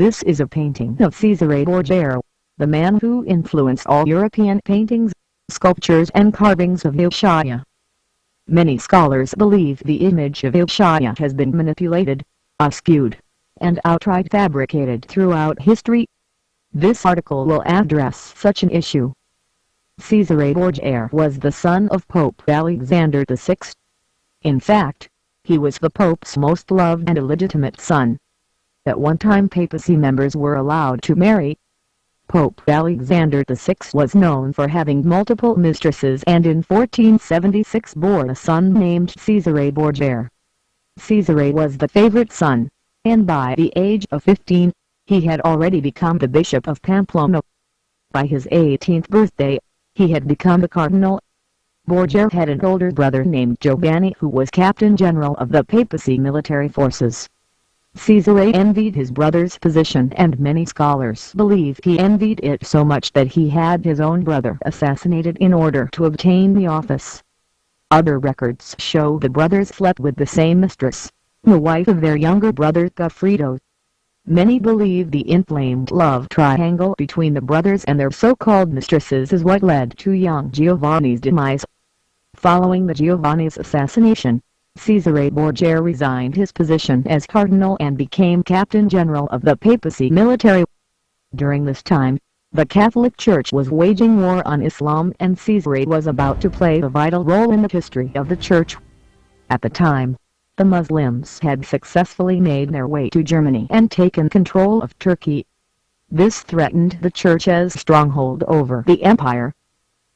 This is a painting of Cesare Borgia, the man who influenced all European paintings, sculptures and carvings of Borgia. Many scholars believe the image of Borgia has been manipulated, skewed, and outright fabricated throughout history. This article will address such an issue. Cesare Borgia was the son of Pope Alexander VI. In fact, he was the Pope's most loved and illegitimate son. At one time papacy members were allowed to marry. Pope Alexander VI was known for having multiple mistresses and in 1476 bore a son named Cesare Borgia. Cesare was the favorite son, and by the age of 15, he had already become the Bishop of Pamplona. By his 18th birthday, he had become a cardinal. Borgia had an older brother named Giovanni who was Captain General of the papacy military forces. Cesare envied his brother's position, and many scholars believe he envied it so much that he had his own brother assassinated in order to obtain the office. Other records show the brothers slept with the same mistress, the wife of their younger brother Goffredo. Many believe the inflamed love triangle between the brothers and their so-called mistresses is what led to young Giovanni's demise. Following the Giovanni's assassination, Cesare Borgia resigned his position as cardinal and became Captain General of the papacy military. During this time, the Catholic Church was waging war on Islam, and Cesare was about to play a vital role in the history of the Church. At the time, the Muslims had successfully made their way to Germany and taken control of Turkey. This threatened the Church as stronghold over the empire.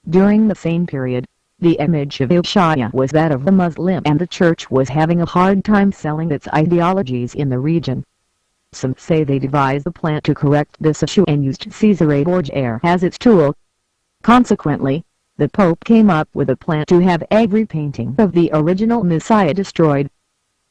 During the same period, the image of Borgia was that of the Muslim, and the Church was having a hard time selling its ideologies in the region. Some say they devised a plan to correct this issue and used Cesare Borgia as its tool. Consequently, the Pope came up with a plan to have every painting of the original Messiah destroyed.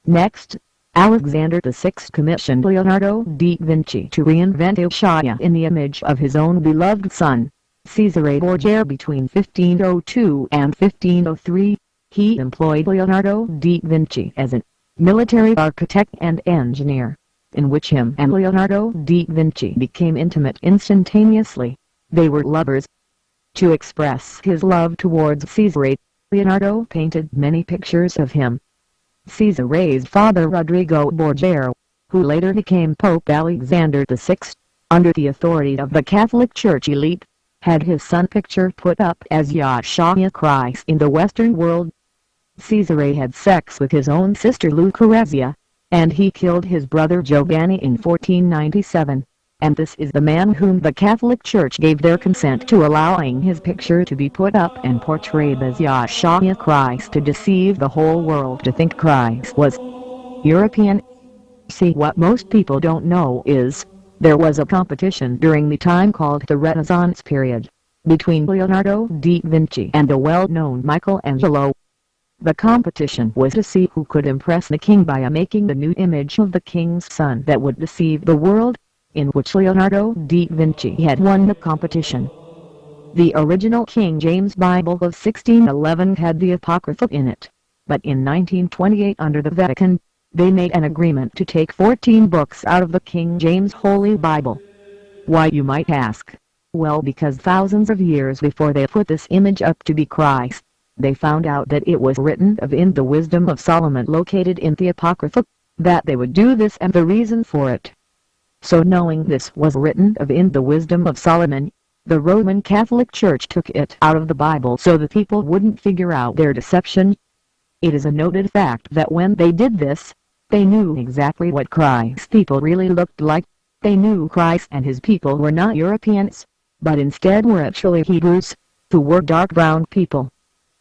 Next, Alexander VI commissioned Leonardo da Vinci to reinvent Borgia in the image of his own beloved son, Cesare Borgia. Between 1502 and 1503, he employed Leonardo da Vinci as a military architect and engineer, in which him and Leonardo da Vinci became intimate instantaneously. They were lovers. To express his love towards Cesare, Leonardo painted many pictures of him. Cesare's father Rodrigo Borgia, who later became Pope Alexander VI, under the authority of the Catholic Church elite, had his son picture put up as Yahshua Christ in the Western world. Cesare had sex with his own sister Lucrezia, and he killed his brother Giovanni in 1497, and this is the man whom the Catholic Church gave their consent to allowing his picture to be put up and portrayed as Yahshua Christ to deceive the whole world to think Christ was European. See, what most people don't know is, there was a competition during the time called the Renaissance period, between Leonardo da Vinci and the well-known Michelangelo. The competition was to see who could impress the king by making the new image of the king's son that would deceive the world, in which Leonardo da Vinci had won the competition. The original King James Bible of 1611 had the Apocrypha in it, but in 1928 under the Vatican, they made an agreement to take 14 books out of the King James Holy Bible. Why, you might ask? Well, because thousands of years before they put this image up to be Christ, they found out that it was written of in the Wisdom of Solomon located in the Apocrypha, that they would do this and the reason for it. So knowing this was written of in the Wisdom of Solomon, the Roman Catholic Church took it out of the Bible so that people wouldn't figure out their deception. It is a noted fact that when they did this, they knew exactly what Christ's people really looked like. They knew Christ and his people were not Europeans, but instead were actually Hebrews, who were dark brown people.